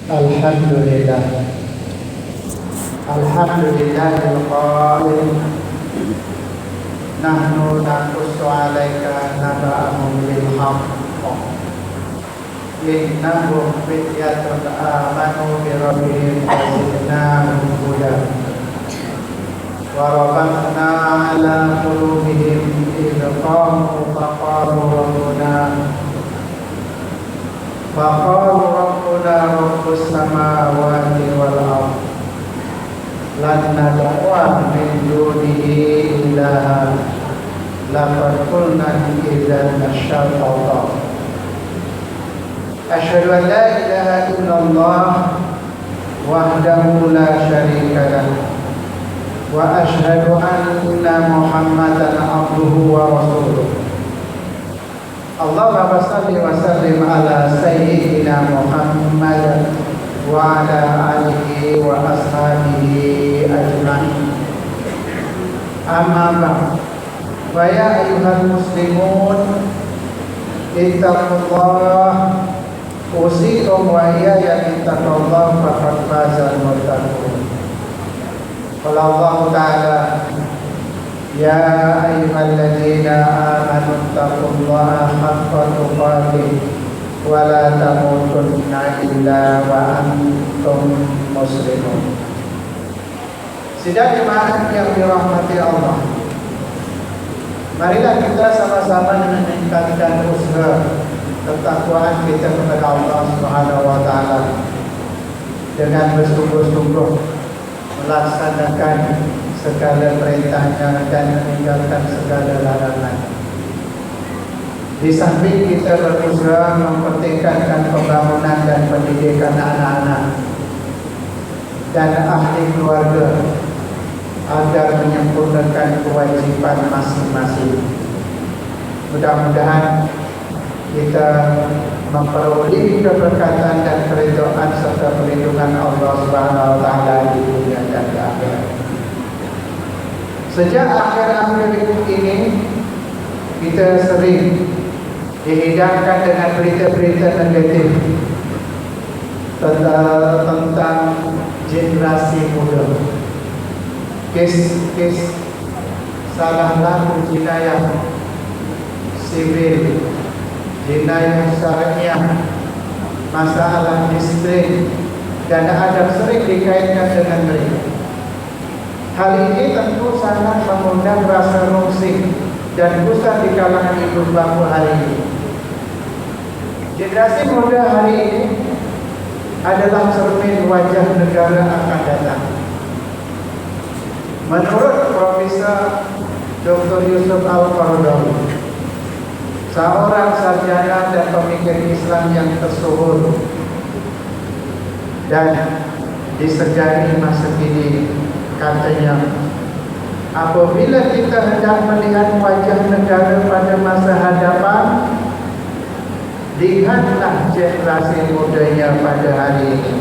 Alhamdulillah. Alhamdulillahil qail nahnu naqussu 'alaika naba'ahum bil haqq innahum fityatun amanu bi rabbihim fazidnahum hudan wa rabbana 'ala qulubihim idh qamu faqalu rabbuna rabbus samawati wal ardh lan nad'uwa min dunihi ilaha laqad qulna idzan syatata. Asyhadu an la ilaha illallah wahdahu la syarika lah wa asyhadu anna Muhammadan abduhu wa rasuluh. Allahumma shalli wa sallim ala sayyidina Muhammad wa ala alihi wa ashabihi ajma'in. Amma ba'd. Wa ya ayyuhal muslimun ittaqullah usikum wa iyaya bittaqullah faqad fazal muttaqun. Qala Allah ta'ala ya ayyuhalladzina amanu taqullaha haqqa tuqatih wa la tamutunna illa wa antum muslimun. Sidang jemaah yang dirahmati Allah, marilah kita sama-sama meningkatkan usaha ketakwaan kita kepada Allah Subhanahu wa taala dengan bersungguh-sungguh melaksanakan segala perintahnya dan meninggalkan segala larangan. Di samping kita berusaha mempertingkatkan pembangunan dan pendidikan anak-anak dan ahli keluarga agar menyempurnakan kewajiban masing-masing. Mudah-mudahan kita memperoleh keberkatan dan keridhaan serta perlindungan Allah Subhanahu wa taala di dunia dan di akhirat. Sejak akhir-akhir ini kita sering dihidangkan dengan berita-berita negatif tentang generasi muda. Kes salah laku jenayah sivil, jenayah syariah, masalah disiplin dan adab sering dikaitkan dengan mereka. Hal ini tentu sangat mengundang rasa rusing dan gusar di kalangan ibu bangsa hari ini. Generasi muda hari ini adalah cermin wajah negara akan datang. Menurut Profesor Dr. Yusuf Al-Qaradawi, seorang sarjana dan pemikir Islam yang tersohor dan disegani masa kini, katanya, apabila kita hendak melihat wajah negara pada masa hadapan, lihatlah generasi mudanya pada hari ini.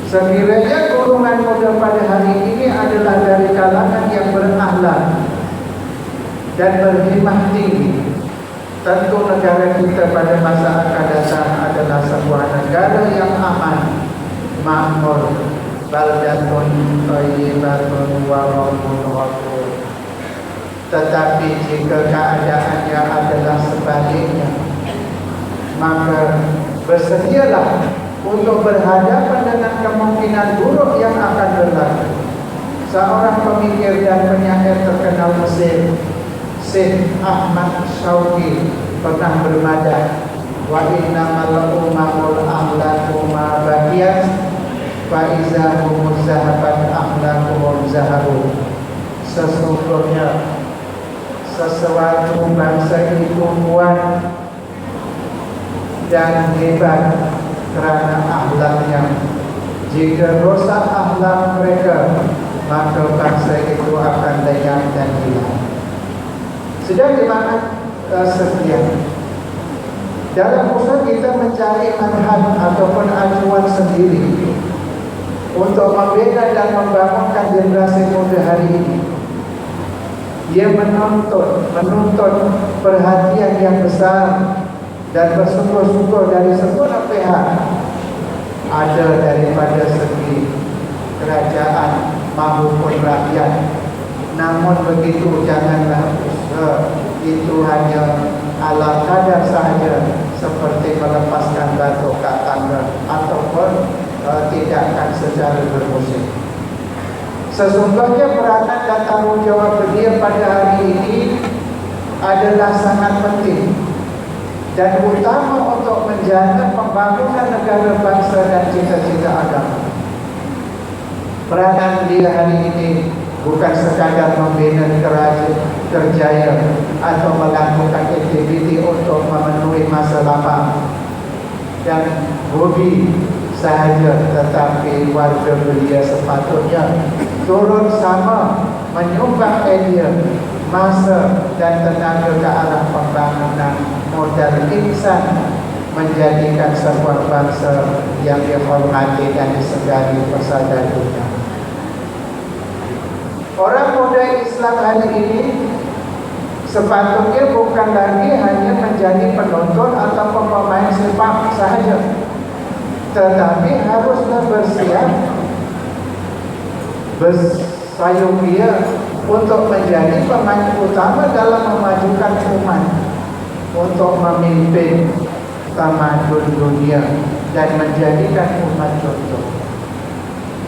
Sekiranya golongan muda pada hari ini adalah dari kalangan yang berakhlak dan berhimah tinggi, tentu negara kita pada masa akan datang adalah sebuah negara yang aman, makmur, baldatun thayyibatun wa rabbun ghafur. Tetapi jika keadaannya adalah sebaliknya, maka bersedialah untuk berhadapan dengan kemungkinan buruk yang akan berlaku. Seorang pemikir dan penyair terkenal Mesir, Syekh Ahmad Syauqi, pernah bermadah, wa innamal umamul akhlaqu ma baqiyat fa iza hum zahabat akhlaquhum zahabu. Sesungguhnya sesuatu bangsa itu kuat dan hebat kerana akhlaknya. Jika rosak akhlak mereka, maka bangsa itu akan lenyap dan hilang. Sedang di mana sekian dalam usaha kita mencari manhaj ataupun acuan sendiri untuk membina dan membangunkan generasi muda hari ini, dia menuntut perhatian yang besar dan bersungguh-sungguh dari semua pihak ada daripada segi kerajaan maupun rakyat. Namun begitu janganlah usaha itu hanya ala kadar sahaja, seperti melepaskan batu ke tangga ataupun tindakan secara bermusik. Sesungguhnya peranan dan tanggungjawab beliau pada hari ini adalah sangat penting dan utama untuk menjaga pembangunan negara bangsa dan cita-cita agama. Peranan dia hari ini bukan sekadar membina kerjaya atau melakukan aktiviti untuk memenuhi masa lapang dan hobi sahaja, tetapi warga belia sepatutnya turut sama menyumbang idea, masa dan tenaga ke arah pembangunan modal insan, menjadikan sebuah bangsa yang dihormati dan disegani persada dunia. Orang muda Islam hari ini sepatutnya bukan lagi hanya menjadi penonton atau pemain sepak sahaja, tetapi haruslah bersiap bersayupia untuk menjadi pemain utama dalam memajukan umat, untuk memimpin tamadun dunia dan menjadikan umat contoh.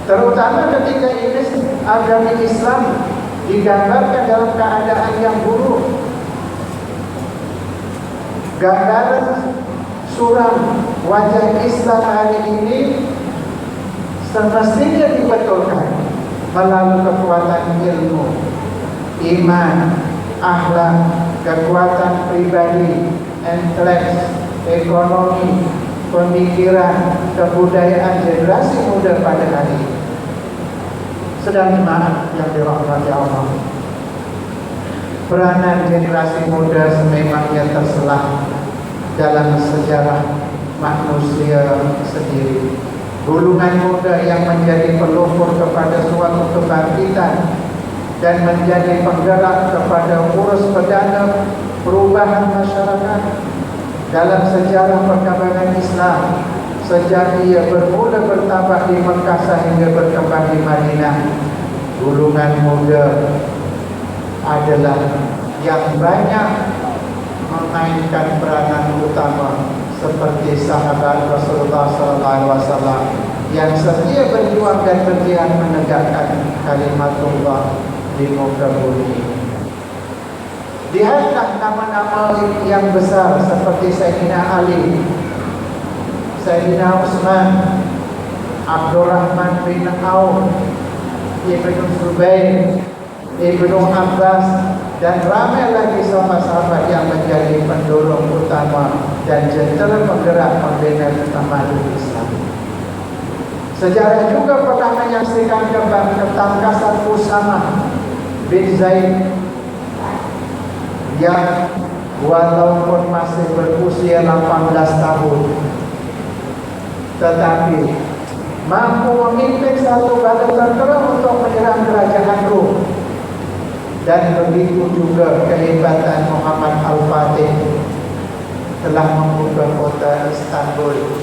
Terutama ketika ini agama Islam digambarkan dalam keadaan yang buruk. Gambaran suram wajah Islam hari ini semestinya dibetulkan melalui kekuatan ilmu, iman, akhlak, kekuatan pribadi, intelek, ekonomi, pemikiran, kebudayaan generasi muda pada hari ini. Sedang jemaah yang dirahmati Allah, peranan generasi muda sememangnya terselah dalam sejarah manusia sendiri. Golongan muda yang menjadi pelopor kepada suatu kebangkitan dan menjadi penggerak kepada urus perdana perubahan masyarakat dalam sejarah perkembangan Islam. Sejak ia bermula bertambah di Mekah sehingga berkembang di Madinah, golongan muda adalah yang banyak memainkan peranan utama, seperti sahabat Rasulullah SAW yang setia berjuang dan berjihad menegakkan kalimatullah di muka bumi. Lihatlah nama-nama yang besar seperti Sayyidina Ali, Sayyidina Utsman, Abdurrahman bin Auf, Ibnu Zubair, Ibnu Abbas, dan ramai lagi sahabat-sahabat yang menjadi pendorong utama dan jentera penggerak pembina tamadun Islam. Sejarah juga pernah menyaksikan ketangkasan Usamah bin Zaid yang walaupun masih berusia 18 tahun, tetapi mampu memimpin satu bala tentera untuk menyerang kerajaan Rom. Dan begitu juga kehebatan Muhammad Al-Fatih telah membuka kota Istanbul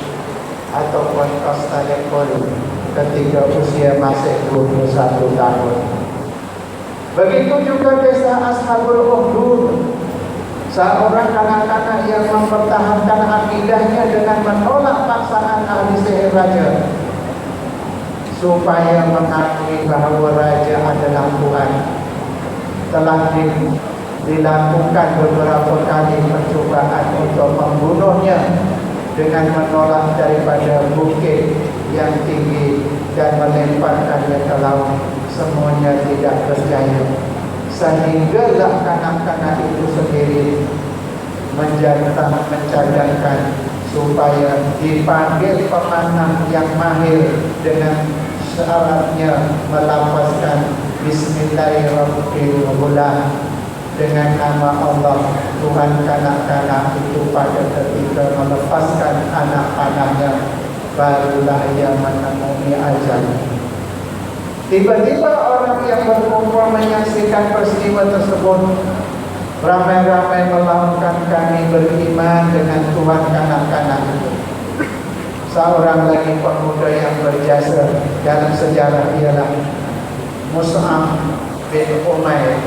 ataupun Konstantinopel ketika usia masih 21 tahun. Begitu juga kisah Ashabul Ukhdud, seorang kanak-kanak yang mempertahankan akidahnya dengan menolak paksaan ahli sihir raja supaya mengakui bahawa raja adalah Tuhan. Telah dilakukan beberapa kali percobaan untuk membunuhnya dengan menolak daripada bukit yang tinggi dan melemparkannya ke laut. Semuanya tidak berjaya, sehinggalah kanak-kanak itu sendiri mencadangkan supaya dipanggil pemanah yang mahir dengan syaratnya melafazkan Bismillahirrahmanirrahim dengan nama Allah Tuhan kanak-kanak itu. Pada ketika melepaskan anak-anaknya, barulah ia menemui ajal. Tiba-tiba orang yang berkumpul menyaksikan peristiwa tersebut ramai-ramai melakukan kami beriman dengan Tuhan kanak-kanak itu. seorang lagi pemuda yang berjasa dalam sejarah ialah Mus'ab bin Umair.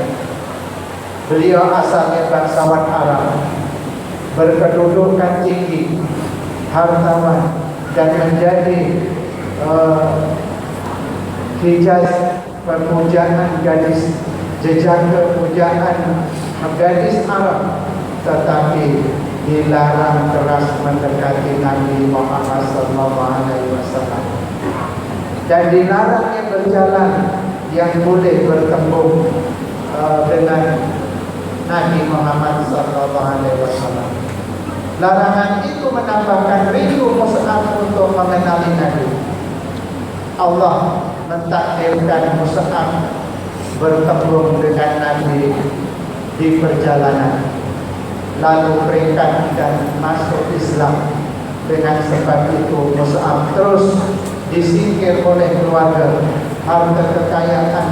Beliau asalnya bangsawan Arab, berkedudukan tinggi, hartawan, dan menjadi hijaz pemujaan gadis, jejak pemujaan gadis Arab, tetapi dilarang keras mendekati Nabi Muhammad SAW, dan dilarangnya berjalan yang boleh bertemu dengan Nabi Muhammad SAW. Larangan itu menambahkan rindu Mus'ab untuk mengenali Nabi. Allah mentakdirkan Mus'ab bertemu dengan Nabi di perjalanan, lalu berikan dan masuk Islam. Dengan sebab itu Mus'ab terus disingkir oleh keluarga, harta kekayaan